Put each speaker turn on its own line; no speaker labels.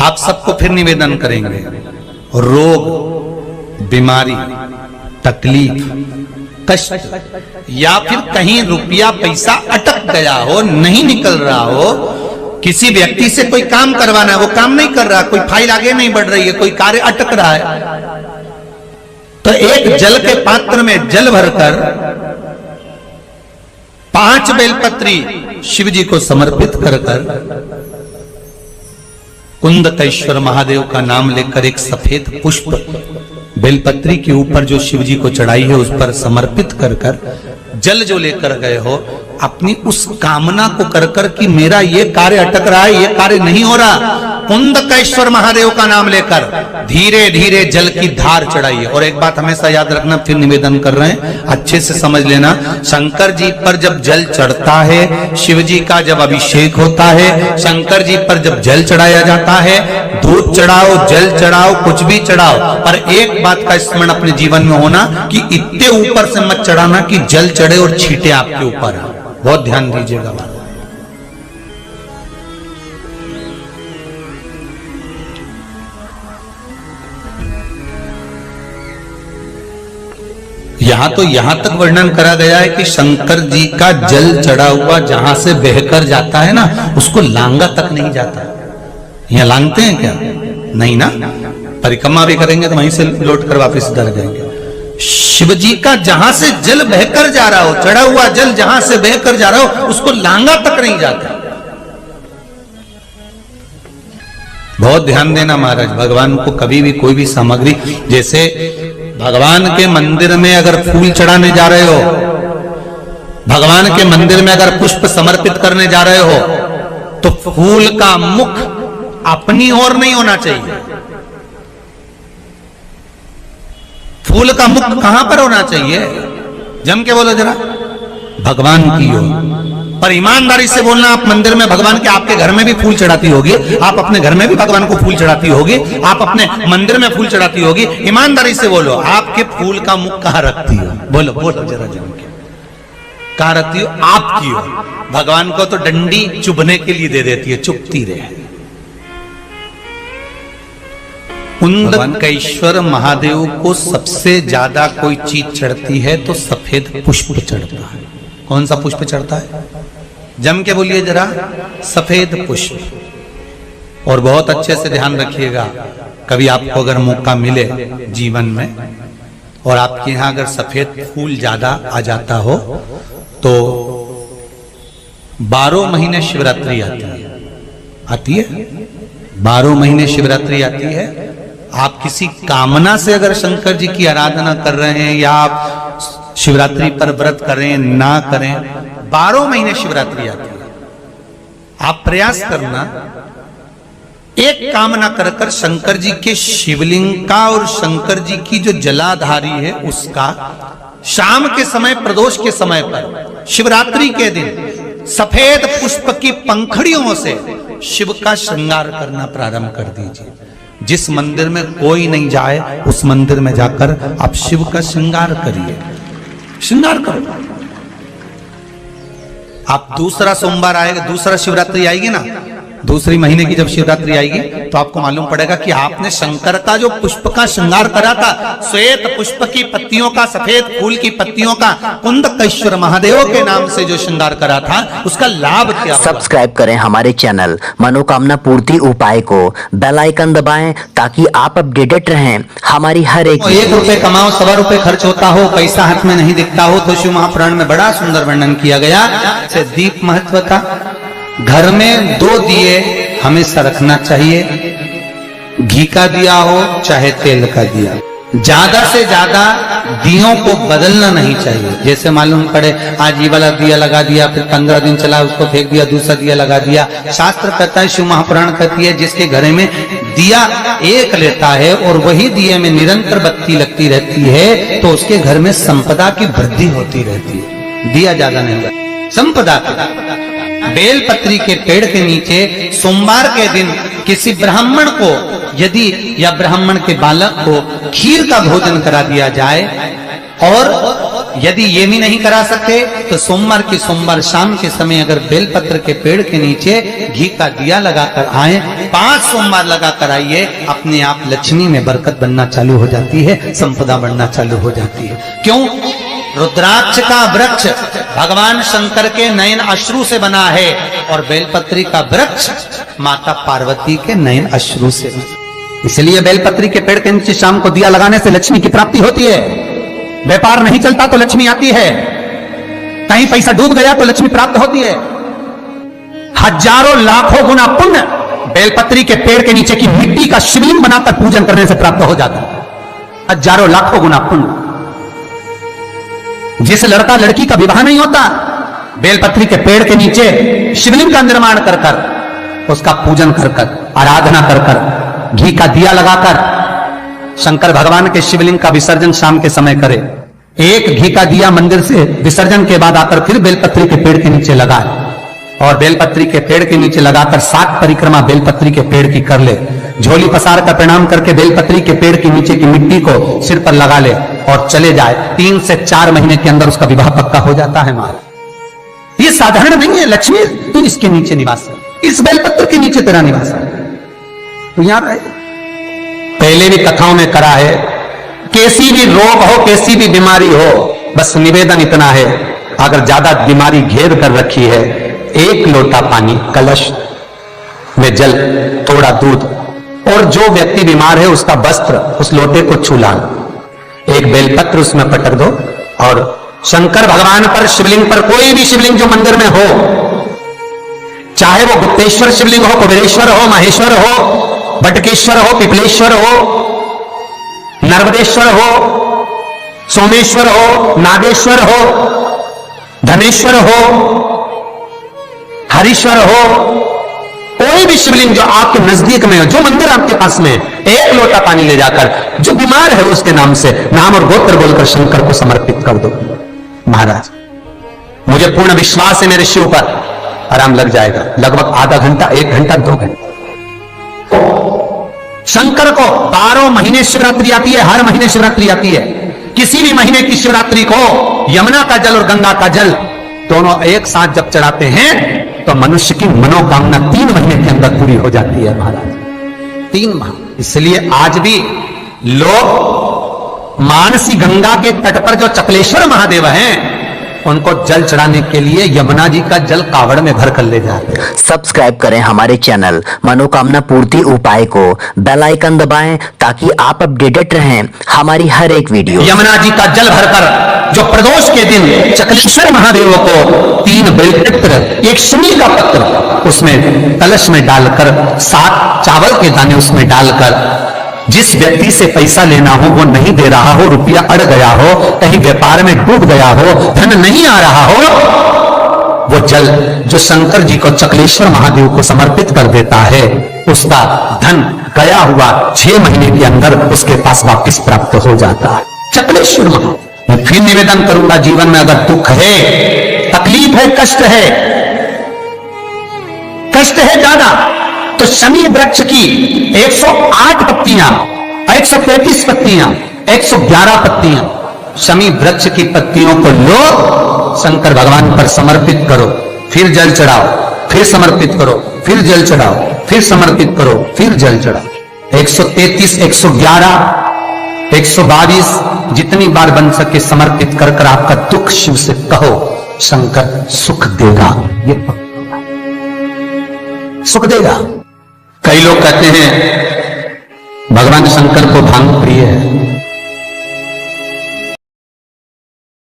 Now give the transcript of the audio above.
आप सबको फिर निवेदन करेंगे, रोग, बीमारी, तकलीफ, कष्ट, या फिर कहीं रुपया पैसा अटक गया हो, नहीं निकल रहा हो, किसी व्यक्ति से कोई काम करवाना है, वो काम नहीं कर रहा, कोई फाइल आगे नहीं बढ़ रही है, कोई कार्य अटक रहा है, तो एक जल के पात्र में जल भरकर 5 बेलपत्री शिव जी को समर्पित कर कुंदकेश्वर महादेव का नाम लेकर एक सफेद पुष्प बेलपत्री के ऊपर जो शिव जी को चढ़ाई है उस पर समर्पित कर जल जो लेकर गए हो, अपनी उस कामना को कर कि मेरा ये कार्य अटक रहा है, ये कार्य नहीं हो रहा, कुंदकेश्वर महादेव का नाम लेकर धीरे धीरे जल की धार चढ़ाइए। और एक बात हमेशा याद रखना, फिर निवेदन कर रहे हैं, अच्छे से समझ लेना, शंकर जी पर जब जल चढ़ता है, शिव जी का जब अभिषेक होता है, शंकर जी पर जब जल चढ़ाया जाता है, दूध चढ़ाओ, जल चढ़ाओ, कुछ भी चढ़ाओ, पर एक बात का स्मरण अपने जीवन में होना कि इतने ऊपर से मत चढ़ाना कि जल चढ़े और छींटे आपके ऊपर। बहुत ध्यान दीजिएगा। यहां तक वर्णन करा गया है कि शंकर जी का जल चढ़ा हुआ जहां से बहकर जाता है ना, उसको लांगा तक नहीं जाता। यहां लांगते हैं क्या? नहीं ना, परिक्रमा भी करेंगे तो वहीं से लौट कर वापस इधर जाएंगे। शिव जी का जहां से जल बहकर जा रहा हो, चढ़ा हुआ जल जहां से बहकर जा रहा हो, उसको लांगा तक नहीं जाता। बहुत ध्यान देना महाराज, भगवान को कभी भी कोई भी सामग्री, जैसे भगवान के मंदिर में अगर फूल चढ़ाने जा रहे हो, भगवान के मंदिर में अगर पुष्प समर्पित करने जा रहे हो, तो फूल का मुख अपनी ओर नहीं होना चाहिए। फूल का मुख कहां पर होना चाहिए? जम के बोलो जरा, भगवान की ओर। पर ईमानदारी से बोलना, आप मंदिर में भगवान के, आपके घर में भी फूल चढ़ाती होगी, आप अपने घर में भी भगवान को फूल चढ़ाती होगी, आप अपने मंदिर में फूल चढ़ाती होगी, ईमानदारी से बोलो, आपके फूल का मुख कहां रखती हो? बोलो बोलो जरा जम के, कहां रखती हो? आपकी ओर। भगवान को तो डंडी चुभने के लिए दे देती है, चुभती रहे। कुंदकेश्वर महादेव को सबसे ज्यादा कोई चीज चढ़ती है तो सफेद पुष्प चढ़ता है। कौन सा पुष्प चढ़ता है? जम के बोलिए जरा, सफेद पुष्प। और बहुत अच्छे से ध्यान रखिएगा, कभी आपको अगर मौका मिले जीवन में और आपके यहां अगर सफेद फूल ज्यादा आ जाता हो, तो 12 महीने शिवरात्रि आती है 12 महीने शिवरात्रि आती है। आप किसी कामना से अगर शंकर जी की आराधना कर रहे हैं, या आप शिवरात्रि पर व्रत करें ना करें, 12 महीने शिवरात्रि आती है। आप प्रयास करना, एक कामना कर शंकर जी के शिवलिंग का और शंकर जी की जो जलाधारी है उसका शाम के समय, प्रदोष के समय पर, शिवरात्रि के दिन सफेद पुष्प की पंखड़ियों से शिव का श्रृंगार करना प्रारंभ कर दीजिए। जिस मंदिर में कोई नहीं जाए उस मंदिर में जाकर आप शिव का श्रृंगार करिए, श्रृंगार करो। आप दूसरा सोमवार आएगा, दूसरा शिवरात्रि आएगी ना, दूसरी महीने की जब शिवरात्रि आएगी, तो आपको मालूम पड़ेगा कि आपने शंकर का जो पुष्प का श्रृंगार करा था, श्वेत पुष्प की पत्तियों का, सफेद फूल की पत्तियों का, कुंदकेश्वर महादेव के नाम से जो श्रृंगार करा था, उसका लाभ क्या?
सब्सक्राइब करें हमारे चैनल मनोकामना पूर्ति उपाय को, बेल आइकन दबाएं ताकि आप अपडेटेड रहें हमारी हर एक।
1 रुपए कमाओ, 1.25 रुपए खर्च होता हो, पैसा हाथ में नहीं दिखता हो, तो शिव महापुराण में बड़ा सुंदर वर्णन किया गया। दीप महत्व का, घर में 2 दिए हमेशा रखना चाहिए, घी का दिया हो चाहे तेल का दिया। ज्यादा से ज्यादा दियों को बदलना नहीं चाहिए। जैसे मालूम पड़े आज ये वाला दिया लगा दिया, फिर 15 दिन चला उसको फेंक दिया, दूसरा दिया लगा दिया। शास्त्र कहता है, शिव महापुराण कहती है, जिसके घर में दिया एक लेता है और वही दिए में निरंतर बत्ती लगती रहती है, तो उसके घर में संपदा की वृद्धि होती रहती है। दिया ज्यादा नहीं, संपदा की। बेलपत्री के पेड़ के नीचे सोमवार के दिन किसी ब्राह्मण को यदि, या ब्राह्मण के बालक को खीर का भोजन करा दिया जाए और यदि ये भी नहीं करा सकते तो सोमवार की सोमवार शाम के समय अगर बेलपत्र के पेड़ के नीचे घी का दिया लगाकर आए, 5 सोमवार लगाकर आइए, अपने आप लक्ष्मी में बरकत बनना चालू हो जाती है, संपदा बढ़ना चालू हो जाती है। क्यों? रुद्राक्ष का वृक्ष भगवान शंकर के नयन अश्रु से बना है और बेलपत्री का वृक्ष माता पार्वती के नयन अश्रु से बना। इसलिए बेलपत्री के पेड़ के नीचे शाम को दिया लगाने से लक्ष्मी की प्राप्ति होती है। व्यापार नहीं चलता तो लक्ष्मी आती है, कहीं पैसा डूब गया तो लक्ष्मी प्राप्त होती है। हजारों लाखों गुना पुण्य बेलपत्री के पेड़ के नीचे की मिट्टी का शिवलिंग बनाकर पूजन करने से प्राप्त हो जाता है। हजारों लाखों गुना पुण्य। जिस लड़का लड़की का विवाह नहीं होता, बेलपत्री के पेड़ के नीचे शिवलिंग का निर्माण कर कर, उसका पूजन कर कर, आराधना कर कर, घी का दिया लगाकर शंकर भगवान के शिवलिंग का विसर्जन शाम के समय करे। एक घी का दिया मंदिर से विसर्जन के बाद आकर फिर बेलपत्री के पेड़ के नीचे लगाए और बेलपत्री के पेड़ के नीचे लगाकर 7 परिक्रमा बेलपत्री के पेड़ की कर ले। झोली पसार का प्रणाम करके बेलपत्री के पेड़ के नीचे की मिट्टी को सिर पर लगा ले और चले जाए। 3 से 4 महीने के अंदर उसका विवाह पक्का हो जाता है। महाराज ये साधारण नहीं है। लक्ष्मी तू इसके नीचे निवास है, इस बेलपत्र के नीचे तेरा निवास है, तो यहां रहे। पहले भी कथाओं में करा है, कैसी भी रोग हो, कैसी भी बीमारी हो, बस निवेदन इतना है, अगर ज्यादा बीमारी घेर कर रखी है, 1 लोटा पानी, कलश में जल, थोड़ा दूध, और जो व्यक्ति बीमार है उसका वस्त्र उस लोटे को छूला, एक बेलपत्र उसमें पटक दो और शंकर भगवान पर, शिवलिंग पर, कोई भी शिवलिंग जो मंदिर में हो, चाहे वो गुप्तेश्वर शिवलिंग हो, कुबेरेश्वर हो, महेश्वर हो, बटकेश्वर हो, पिपलेश्वर हो, नर्मदेश्वर हो, सोमेश्वर हो, नागेश्वर हो, धनेश्वर हो, हरीश्वर हो, कोई भी शिवलिंग जो आपके नजदीक में हो, जो मंदिर आपके पास में, 1 लोटा पानी ले जाकर जो बीमार है उसके नाम से नाम और गोत्र बोलकर शंकर को समर्पित कर दो। महाराज मुझे पूर्ण विश्वास है मेरे शिव पर आराम लग जाएगा। लगभग आधा घंटा, 1 घंटा, 2 घंटे। शंकर को 12 महीने शिवरात्रि आती है, हर महीने शिवरात्रि आती है। किसी भी महीने की शिवरात्रि को यमुना का जल और गंगा का जल दोनों एक साथ जब चढ़ाते हैं तो मनुष्य की मनोकामना 3 महीने के अंदर पूरी हो जाती है। महाराज 3 माह। इसलिए आज भी लोग मानसी गंगा के तट पर जो चकलेश्वर महादेव हैं उनको जल चढ़ाने के लिए यमुना जी का जल कावड़ में भर कर ले जाते हैं।
सब्सक्राइब करें हमारे चैनल मनोकामना पूर्ति उपाय को, बेल आइकन दबाएं ताकि आप अपडेटेड रहें हमारी हर एक वीडियो।
यमुना जी का जल भरकर जो प्रदोष के दिन चकलेश्वर महादेव को 3 बेलपत्र, 1 शमी का पत्र उसमें कलश में डालकर 7 चावल के दाने उसमें डालकर, जिस व्यक्ति से पैसा लेना हो वो नहीं दे रहा हो, रुपया अड़ गया हो, कहीं व्यापार में डूब गया हो, धन नहीं आ रहा हो, वो जल जो शंकर जी को, चकलेश्वर महादेव को समर्पित कर देता है, उसका धन गया हुआ 6 महीने के अंदर उसके पास वापस प्राप्त हो जाता है। चकलेश्वर महादेव। मैं फिर निवेदन करूंगा, जीवन में अगर दुख है, तकलीफ है, कष्ट है ज्यादा, तो शमी वृक्ष की 108 पत्तियां, 133 पत्तियां, 111 पत्तियां, शमी वृक्ष की पत्तियों को लो, शंकर भगवान पर समर्पित करो, फिर जल चढ़ाओ, फिर समर्पित करो, फिर जल चढ़ाओ, फिर समर्पित करो, फिर जल चढ़ाओ। 133, 111, 122 जितनी बार बन सके समर्पित कर कर आपका दुख शिव से कहो, शंकर सुख देगा, ये सुख देगा। कई लोग कहते हैं भगवान शंकर को भांग प्रिय है,